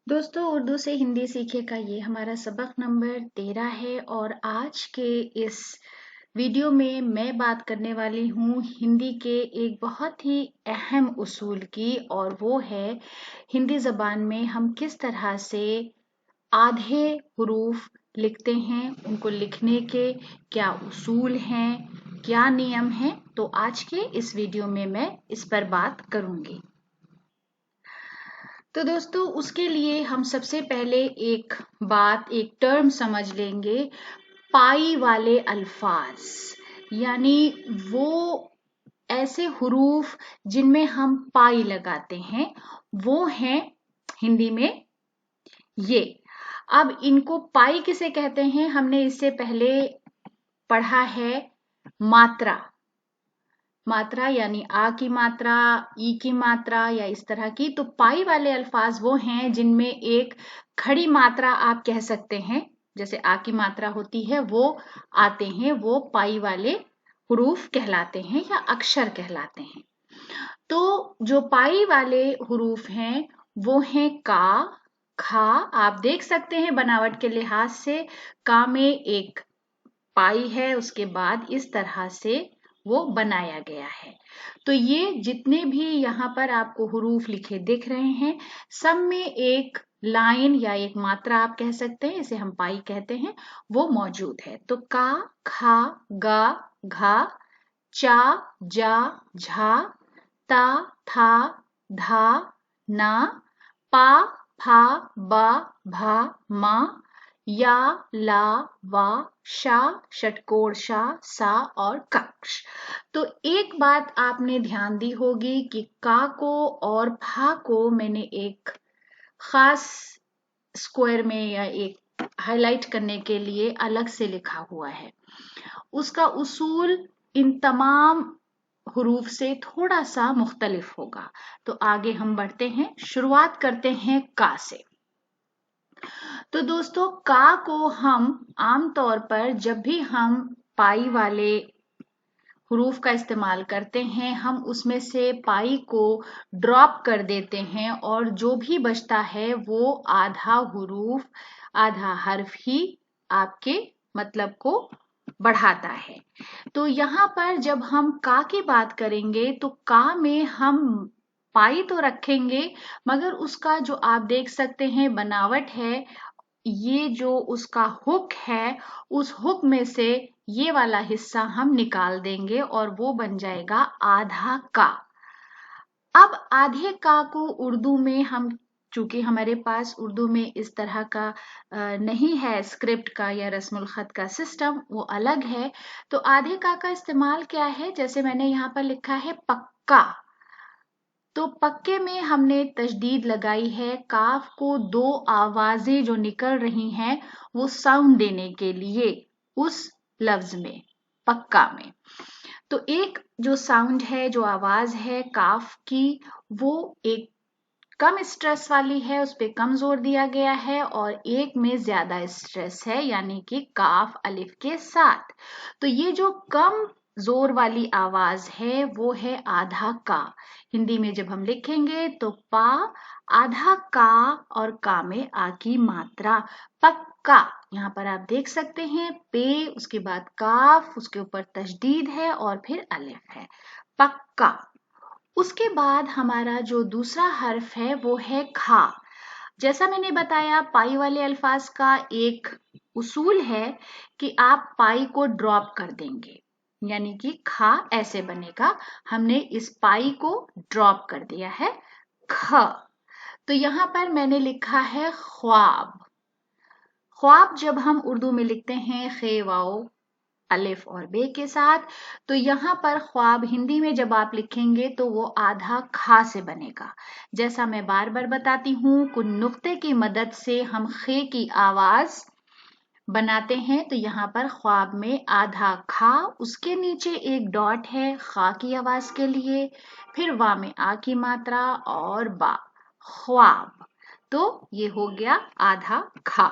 दोस्तों, उर्दू से हिंदी सीखे का ये हमारा सबक नंबर 13 है और आज के इस वीडियो में मैं बात करने वाली हूँ हिंदी के एक बहुत ही अहम उसूल की, और वो है हिंदी ज़बान में हम किस तरह से आधे हुरूफ लिखते हैं, उनको लिखने के क्या उसूल हैं, क्या नियम हैं। तो आज के इस वीडियो में मैं इस पर बात करूँगी। तो दोस्तों, उसके लिए हम सबसे पहले एक टर्म समझ लेंगे, पाई वाले अल्फाज। यानी वो ऐसे हुरूफ जिनमें हम पाई लगाते हैं, वो हैं हिंदी में ये। अब इनको पाई किसे कहते हैं, हमने इससे पहले पढ़ा है मात्रा। मात्रा यानी आ की मात्रा, ई की मात्रा या इस तरह की। तो पाई वाले अल्फाज वो हैं जिनमें एक खड़ी मात्रा आप कह सकते हैं, जैसे आ की मात्रा होती है वो आते हैं, वो पाई वाले हुरूफ कहलाते हैं या अक्षर कहलाते हैं। तो जो पाई वाले हुरूफ हैं वो हैं का, खा। आप देख सकते हैं बनावट के लिहाज से का में एक पाई है, उसके बाद इस तरह से वो बनाया गया है। तो ये जितने भी यहाँ पर आपको हुरूफ लिखे दिख रहे हैं, सब में एक लाइन या एक मात्रा आप कह सकते हैं, इसे हम पाई कहते हैं, वो मौजूद है। तो का, खा, गा, घा, चा, जा, झा, ता, था, धा, ना, पा, फा, बा, भा, मा, या, ला, वा, शा, षटकोण शा, सा और कक्ष। तो एक बात आपने ध्यान दी होगी कि का को और फा को मैंने एक खास स्क्वायर में या एक हाईलाइट करने के लिए अलग से लिखा हुआ है। उसका उसूल इन तमाम हुरूफ से थोड़ा सा मुख्तलिफ होगा। तो आगे हम बढ़ते हैं, शुरुआत करते हैं का से। तो दोस्तों, का को हम आमतौर पर जब भी हम पाई वाले हुरूफ का इस्तेमाल करते हैं, हम उसमें से पाई को ड्रॉप कर देते हैं और जो भी बचता है वो आधा हुरूफ, आधा हर्फ ही आपके मतलब को बढ़ाता है। तो यहाँ पर जब हम का की बात करेंगे तो का में हम पाई तो रखेंगे, मगर उसका जो आप देख सकते हैं बनावट है, ये जो उसका हुक है, उस हुक में से ये वाला हिस्सा हम निकाल देंगे और वो बन जाएगा आधा का। अब आधे का को उर्दू में हम, चूंकि हमारे पास उर्दू में इस तरह का नहीं है स्क्रिप्ट का या रस्मुल खत का सिस्टम, वो अलग है। तो आधे का इस्तेमाल क्या है, जैसे मैंने यहाँ पर लिखा है पक्का। तो पक्के में हमने तशदीद लगाई है, काफ को दो आवाजें जो निकल रही हैं वो साउंड देने के लिए उस लफ्ज में, पक्का में। तो एक जो साउंड है, जो आवाज है काफ की, वो एक कम स्ट्रेस वाली है, उस पर कम जोर दिया गया है, और एक में ज्यादा स्ट्रेस है, यानी कि काफ अलिफ के साथ। तो ये जो कम जोर वाली आवाज है वो है आधा का। हिंदी में जब हम लिखेंगे तो पा, आधा का, और का में आ की मात्रा, पक्का। यहाँ पर आप देख सकते हैं पे, उसके बाद काफ, उसके ऊपर तशदीद है और फिर अलिफ है, पक्का। उसके बाद हमारा जो दूसरा हर्फ है वो है खा। जैसा मैंने बताया, पाई वाले अल्फाज का एक उसूल है कि आप पाई को ड्रॉप कर देंगे, यानी कि खा ऐसे बनेगा। हमने इस पाई को ड्रॉप कर दिया है, ख। तो यहां पर मैंने लिखा है ख्वाब। ख्वाब जब हम उर्दू में लिखते हैं खे वाओ अलिफ और बे के साथ, तो यहाँ पर ख्वाब हिंदी में जब आप लिखेंगे तो वो आधा खा से बनेगा। जैसा मैं बार बार बताती हूँ, कुछ नुक्ते की मदद से हम खे की आवाज बनाते हैं। तो यहाँ पर ख्वाब में आधा खा, उसके नीचे एक डॉट है खा की आवाज के लिए, फिर वा में आ की मात्रा और बा, ख्वाब। तो ये हो गया आधा खा।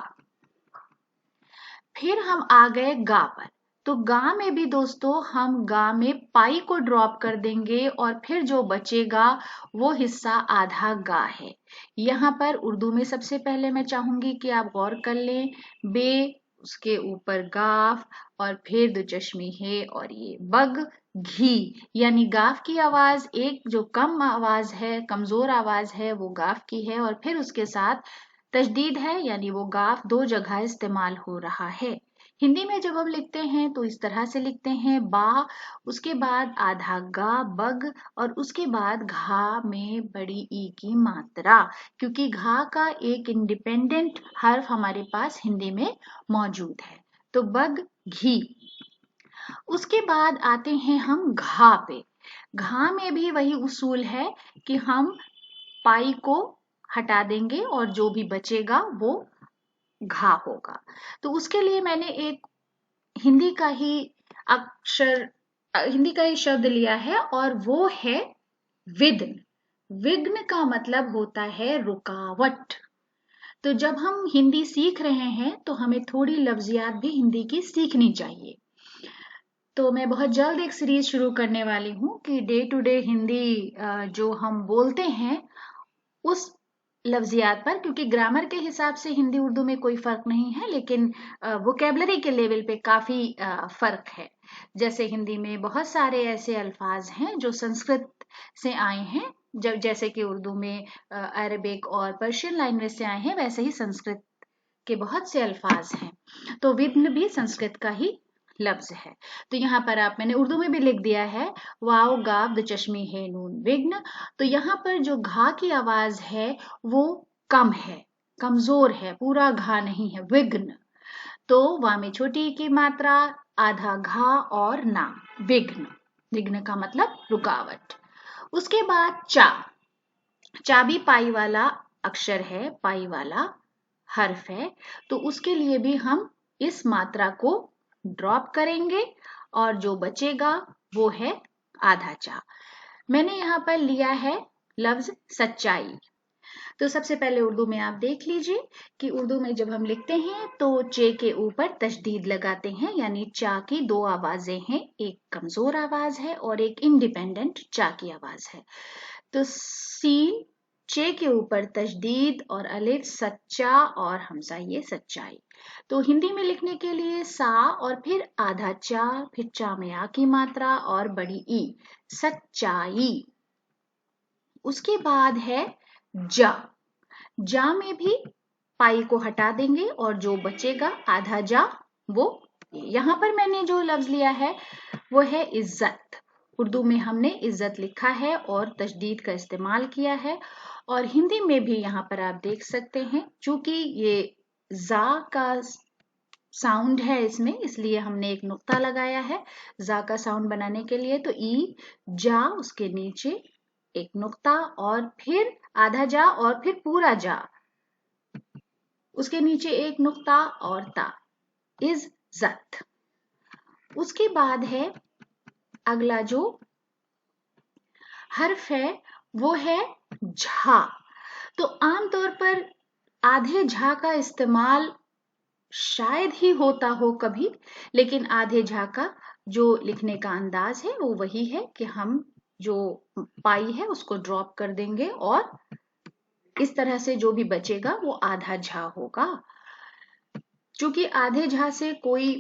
फिर हम आ गए गा पर। तो गा में भी दोस्तों हम गा में पाई को ड्रॉप कर देंगे और फिर जो बचेगा वो हिस्सा आधा गा है। यहाँ पर उर्दू में सबसे पहले मैं चाहूंगी कि आप गौर कर लें, बे, उसके ऊपर गाफ और फिर दो चश्मी है और ये बग घी, यानी गाफ की आवाज एक जो कम आवाज है, कमजोर आवाज है, वो गाफ की है और फिर उसके साथ तशदीद है, यानी वो गाफ दो जगह इस्तेमाल हो रहा है। हिंदी में जब हम लिखते हैं तो इस तरह से लिखते हैं, बा, उसके बाद आधा गा बग और उसके बाद घा में बड़ी ई की मात्रा, क्योंकि घा का एक इंडिपेंडेंट हर्फ हमारे पास हिंदी में मौजूद है। तो बग घी। उसके बाद आते हैं हम घा पे। घा में भी वही उसूल है कि हम पाई को हटा देंगे और जो भी बचेगा वो घा होगा। तो उसके लिए मैंने एक हिंदी का ही अक्षर हिंदी का ही शब्द लिया है और वो है विघ्न। विघ्न का मतलब होता है रुकावट। तो जब हम हिंदी सीख रहे हैं तो हमें थोड़ी लफ्जियात भी हिंदी की सीखनी चाहिए। तो मैं बहुत जल्द एक सीरीज शुरू करने वाली हूँ कि डे टू डे हिंदी जो हम बोलते हैं उस लफ्जियात पर, क्योंकि ग्रामर के हिसाब से हिंदी उर्दू में कोई फर्क नहीं है, लेकिन वोकेबलरी के लेवल पे काफी फर्क है। जैसे हिंदी में बहुत सारे ऐसे अल्फाज हैं जो संस्कृत से आए हैं, जब जैसे कि उर्दू में अरबिक और पर्शियन लैंग्वेज से आए हैं, वैसे ही संस्कृत के बहुत से अल्फाज हैं। तो विघ्न भी संस्कृत का ही लफ्ज है। तो यहाँ पर आप मैंने उर्दू में भी लिख दिया है, वाव गाव द चश्मी है नून विघ्न। तो यहाँ पर जो घा की आवाज है वो कम है, कमजोर है, पूरा घा नहीं है, विघ्न। तो वा में छोटी की मात्रा, आधा घा और ना, विघ्न। विघ्न का मतलब रुकावट। उसके बाद चा। चा भी पाई वाला अक्षर है, पाई वाला हर्फ है, तो उसके लिए भी हम इस मात्रा को ड्रॉप करेंगे और जो बचेगा वो है आधा चा। मैंने यहाँ पर लिया है लफ्ज सच्चाई। तो सबसे पहले उर्दू में आप देख लीजिए कि उर्दू में जब हम लिखते हैं तो चे के ऊपर तशदीद लगाते हैं, यानी चा की दो आवाजें हैं, एक कमजोर आवाज है और एक इंडिपेंडेंट चा की आवाज है। तो सीन चे के ऊपर तशदीद और अलिफ सच्चा और हमजा ये सच्चाई। तो हिंदी में लिखने के लिए सा और फिर आधा चा, फिर चा में आ की मात्रा और बड़ी ई, सच्चाई। उसके बाद है जा। जा में भी पाई को हटा देंगे और जो बचेगा आधा जा वो। यहाँ पर मैंने जो लफ्ज लिया है वो है इज्जत। उर्दू में हमने इज्जत लिखा है और तशदीद का इस्तेमाल किया है, और हिंदी में भी यहाँ पर आप देख सकते हैं, चूंकि ये जा का साउंड है इसमें, इसलिए हमने एक नुक्ता लगाया है जा का साउंड बनाने के लिए। तो ई जा, उसके नीचे एक नुक्ता और फिर आधा जा और फिर पूरा जा, उसके नीचे एक नुक्ता और ता, इज्जत। उसके बाद है अगला जो हर्फ है वो है झा। तो आमतौर पर आधे झा का इस्तेमाल शायद ही होता हो कभी, लेकिन आधे झा का जो लिखने का अंदाज है वो वही है कि हम जो पाई है उसको ड्रॉप कर देंगे और इस तरह से जो भी बचेगा वो आधा झा होगा। चूंकि आधे झा से कोई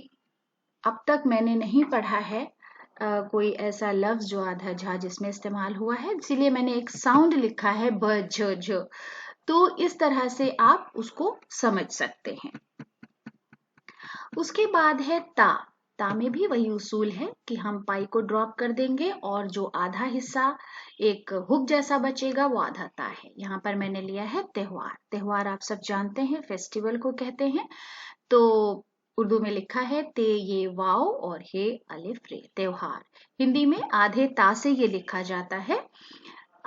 अब तक मैंने नहीं पढ़ा है कोई ऐसा लफ्ज जो आधा झा जिसमें इस्तेमाल हुआ है, इसीलिए मैंने एक साउंड लिखा है ब झ झ। तो इस तरह से आप उसको समझ सकते हैं। उसके बाद है ता। ता में भी वही उसूल है कि हम पाई को ड्रॉप कर देंगे और जो आधा हिस्सा एक हुक जैसा बचेगा वो आधा ता है। यहाँ पर मैंने लिया है त्योहार। त्योहार आप सब जानते हैं फेस्टिवल को कहते हैं। तो उर्दू में लिखा है ते ये वाव और हे अलिफ रे, त्योहार। हिंदी में आधे ता से ये लिखा जाता है,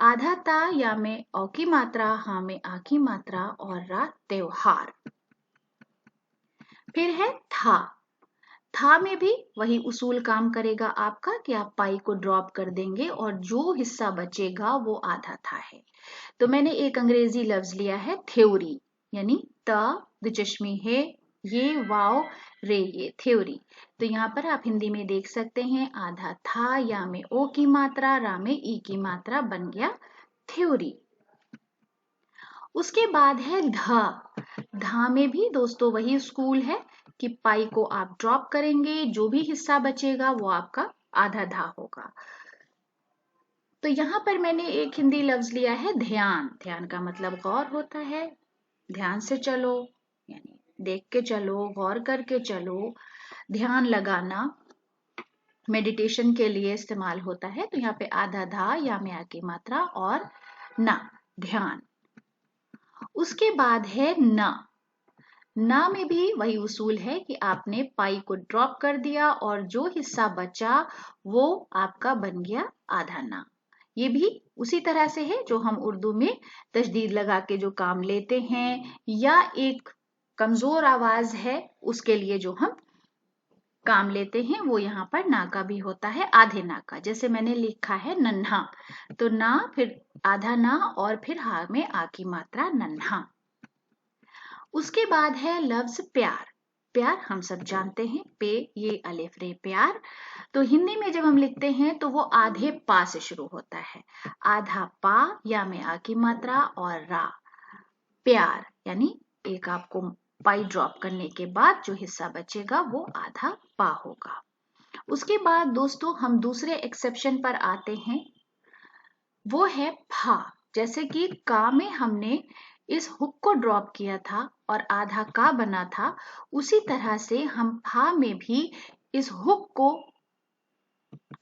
आधा ता या में औ की मात्रा, हा में आ की मात्रा और रा, त्योहार। फिर है था। था में भी वही उसूल काम करेगा आपका कि आप पाई को ड्रॉप कर देंगे और जो हिस्सा बचेगा वो आधा था है। तो मैंने एक अंग्रेजी लफ्ज लिया है थ्योरी, यानी त द चश्मी है ये वाव रे ये थ्योरी। तो यहाँ पर आप हिंदी में देख सकते हैं आधा था, या में ओ की मात्रा, रा में ई की मात्रा, बन गया थ्योरी। उसके बाद है धा में भी दोस्तों वही स्कूल है कि पाई को आप ड्रॉप करेंगे, जो भी हिस्सा बचेगा वो आपका आधा धा होगा। तो यहाँ पर मैंने एक हिंदी लफ्ज लिया है ध्यान। ध्यान का मतलब गौर होता है, ध्यान से चलो, यानी देख के चलो, गौर करके चलो। ध्यान लगाना मेडिटेशन के लिए इस्तेमाल होता है। तो यहाँ पे आधा धा, या में आ की मात्रा, और ना, ध्यान। उसके बाद है ना में भी वही उसूल है कि आपने पाई को ड्रॉप कर दिया और जो हिस्सा बचा वो आपका बन गया आधा ना। ये भी उसी तरह से है जो हम उर्दू में तशदीद लगा के जो काम लेते हैं, या एक कमजोर आवाज है उसके लिए जो हम काम लेते हैं, वो यहाँ पर ना का भी होता है, आधे ना का। जैसे मैंने लिखा है नन्हा, तो ना फिर आधा ना और फिर हा में आ की मात्रा, नन्हा। उसके बाद है लफ्ज प्यार। प्यार हम सब जानते हैं, पे ये अलिफ रे प्यार। तो हिंदी में जब हम लिखते हैं तो वो आधे पा से शुरू होता है। आधा पा, या में आ की मात्रा, और रा, प्यार। यानी एक आपको पाई ड्रॉप करने के बाद जो हिस्सा बचेगा वो आधा पा होगा। उसके बाद दोस्तों हम दूसरे एक्सेप्शन पर आते हैं, वो है फा। जैसे कि का में हमने इस हुक को ड्रॉप किया था और आधा का बना था, उसी तरह से हम फा में भी इस हुक को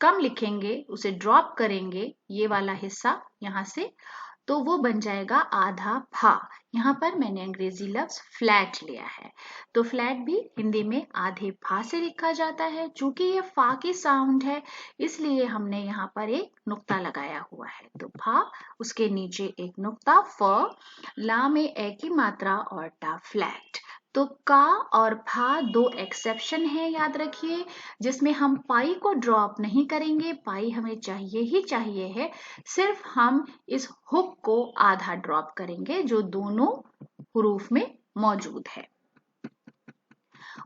कम लिखेंगे, उसे ड्रॉप करेंगे, ये वाला हिस्सा यहां से, तो वो बन जाएगा आधा फा। यहाँ पर मैंने अंग्रेजी लफ्ज फ्लैट लिया है। तो फ्लैट भी हिंदी में आधे फा से लिखा जाता है। चूंकि ये फा की साउंड है इसलिए हमने यहाँ पर एक नुक्ता लगाया हुआ है। तो फा, उसके नीचे एक नुक्ता, फ, ला में ए की मात्रा, और टा, फ्लैट। तो का और फा दो एक्सेप्शन है, याद रखिए, जिसमें हम पाई को ड्रॉप नहीं करेंगे। पाई हमें चाहिए ही चाहिए है, सिर्फ हम इस हुक को आधा ड्रॉप करेंगे जो दोनों हुरूफ में मौजूद है।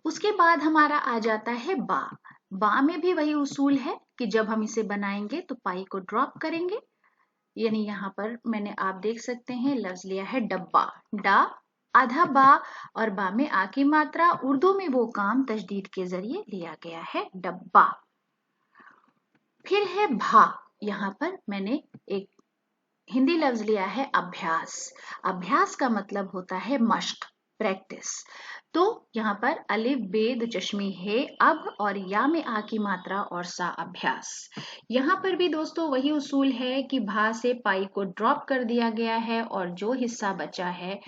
उसके बाद हमारा आ जाता है बा में भी वही उसूल है कि जब हम इसे बनाएंगे तो पाई को ड्रॉप करेंगे। यानी यहाँ पर मैंने, आप देख सकते हैं, लफ्ज लिया है डब्बा। डा, आधा बा, और बा में आ की मात्रा। उर्दू में वो काम तशदीद के जरिए लिया गया है, डब्बा। फिर है भा। यहाँ पर मैंने एक हिंदी लफ्ज लिया है अभ्यास। अभ्यास का मतलब होता है मश्क, प्रैक्टिस। तो यहाँ पर अलिफ बे दो चश्मी है, अब और या में आ की मात्रा, और सा, अभ्यास। यहाँ पर भी दोस्तों वही उसूल है कि भा से पाई को ड्रॉप कर दिया गया है और जो हिस्सा बचा है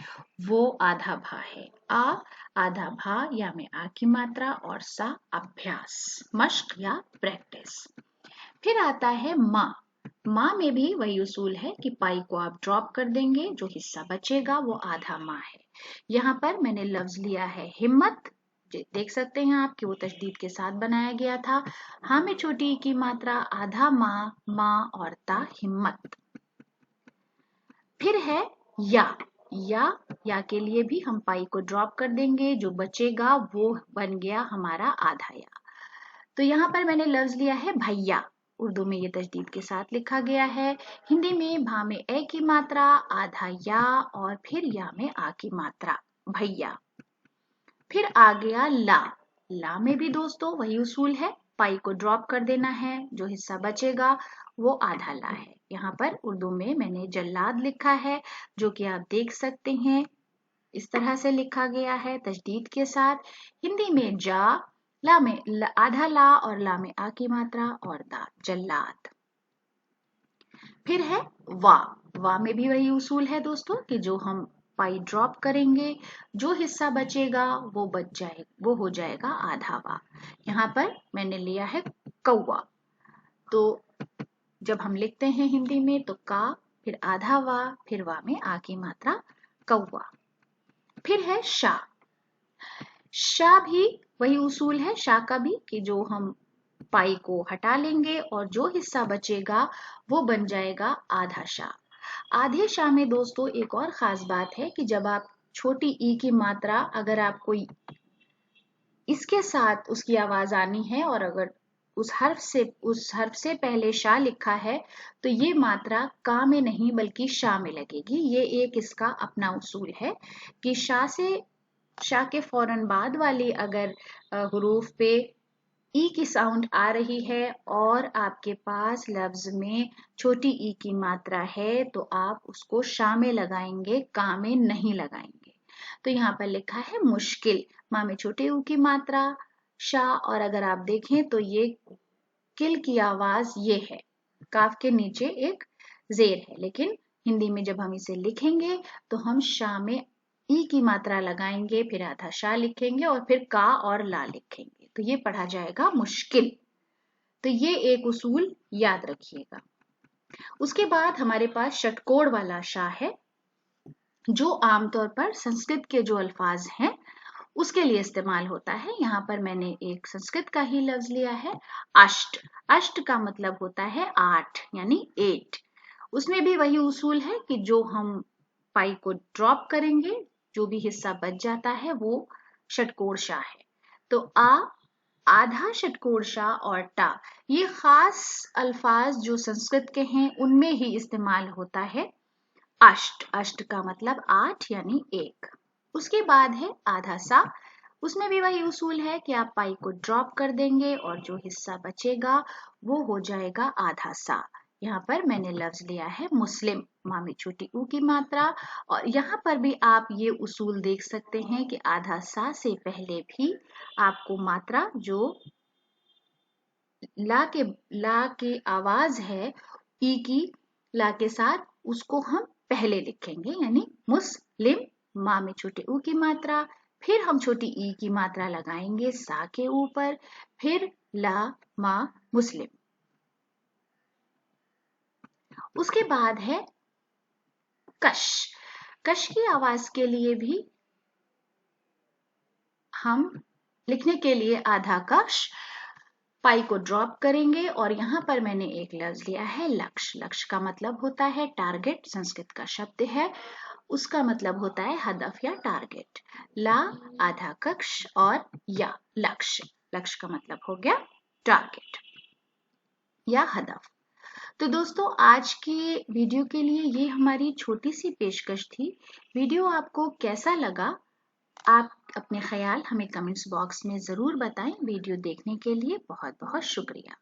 वो आधा भा है। आ, आधा भा, या में आ की मात्रा, और सा, अभ्यास, मश्क या प्रैक्टिस। फिर आता है माँ में भी वही उसूल है कि पाई को आप ड्रॉप कर देंगे, जो हिस्सा बचेगा वो आधा माँ है। यहाँ पर मैंने लफ्ज लिया है हिम्मत। देख सकते हैं आप कि वो तशदीद के साथ बनाया गया था। हाँ में छोटी की मात्रा, आधा माँ और ता, हिम्मत। फिर है या के लिए भी हम पाई को ड्रॉप कर देंगे, जो बचेगा वो बन गया हमारा आधा या। तो यहाँ पर मैंने लफ्ज लिया है भैया। उर्दू में ये तजदीद के साथ लिखा गया है। हिंदी में भा में ए की मात्रा, आधा या, और फिर या में आ की मात्रा, भैया। फिर आ गया ला में भी दोस्तों वही उसूल है, पाई को ड्रॉप कर देना है, जो हिस्सा बचेगा वो आधा ला है। यहाँ पर उर्दू में मैंने जल्लाद लिखा है, जो कि आप देख सकते हैं इस तरह से लिखा गया है तजदीद के साथ। हिंदी में ला में आधा ला और ला में आ की मात्रा, और दा, जल्लाद। फिर है वा में भी वही उसूल है दोस्तों कि जो हम पाई ड्रॉप करेंगे, जो हिस्सा बचेगा वो बच जाए, वो हो जाएगा आधा वा। यहाँ पर मैंने लिया है कौवा। तो जब हम लिखते हैं हिंदी में तो का, फिर आधा वा, फिर वा में आ की मात्रा, कौवा। फिर है शाह भी वही उसूल है, शाह का भी, कि जो हम पाई को हटा लेंगे और जो हिस्सा बचेगा वो बन जाएगा आधा शाह। आधे शाह में दोस्तों एक और खास बात है कि जब आप छोटी ई की मात्रा, अगर आप कोई इसके साथ उसकी आवाज आनी है, और अगर उस हर्फ से पहले शा लिखा है तो ये मात्रा का में नहीं बल्कि शा में लगेगी। ये एक इसका अपना उसूल है कि शा के फौरन बाद वाली अगर हुरूफ पे ई की साउंड आ रही है और आपके पास लफ्ज में छोटी ई की मात्रा है तो आप उसको शा में लगाएंगे, का में नहीं लगाएंगे। तो यहाँ पर लिखा है मुश्किल, माँ में छोटे ऊ की मात्रा शा, और अगर आप देखें तो ये किल की आवाज ये है, काफ के नीचे एक जेर है, लेकिन हिंदी में जब हम इसे लिखेंगे तो हम शा में ई की मात्रा लगाएंगे, फिर आधा शा लिखेंगे और फिर का और ला लिखेंगे, तो ये पढ़ा जाएगा मुश्किल। तो ये एक उसूल याद रखिएगा। उसके बाद हमारे पास षटकोण वाला शा है, जो आमतौर पर संस्कृत के जो अल्फाज हैं उसके लिए इस्तेमाल होता है। यहाँ पर मैंने एक संस्कृत का ही लफ्ज लिया है, अष्ट। अष्ट का मतलब होता है 8, यानी 8। उसमें भी वही उसूल है कि जो हम पाई को ड्रॉप करेंगे, जो भी हिस्सा बच जाता है वो षटकोण शा है। तो आधा षटकोण शा और टा, ये खास अल्फाज जो संस्कृत के हैं उनमें ही इस्तेमाल होता है। अष्ट, अष्ट का मतलब 8 यानी 1। उसके बाद है आधा सा, उसमें भी वही उसूल है कि आप पाई को ड्रॉप कर देंगे और जो हिस्सा बचेगा वो हो जाएगा आधा सा। यहाँ पर मैंने लफ्ज लिया है मुस्लिम, माँ में छोटी ऊ की मात्रा, और यहाँ पर भी आप ये उसूल देख सकते हैं कि आधा सा से पहले भी आपको मात्रा जो ला के आवाज है ई की ला के साथ, उसको हम पहले लिखेंगे, यानी मुस्लिम, माँ में छोटे ऊ की मात्रा, फिर हम छोटी ई की मात्रा लगाएंगे सा के ऊपर, फिर ला मा मुस्लिम। उसके बाद है कश। कश की आवाज के लिए भी हम लिखने के लिए आधा कश, पाई को ड्रॉप करेंगे, और यहाँ पर मैंने एक लफ्ज लिया है लक्ष्य। लक्ष्य का मतलब होता है टारगेट, संस्कृत का शब्द है, उसका मतलब होता है हदफ या टारगेट। ला आधा कक्ष और या लक्ष्य, लक्ष्य का मतलब हो गया टारगेट या हदफ। तो दोस्तों आज के वीडियो के लिए ये हमारी छोटी सी पेशकश थी। वीडियो आपको कैसा लगा, आप अपने ख्याल हमें कमेंट्स बॉक्स में ज़रूर बताएं। वीडियो देखने के लिए बहुत बहुत शुक्रिया।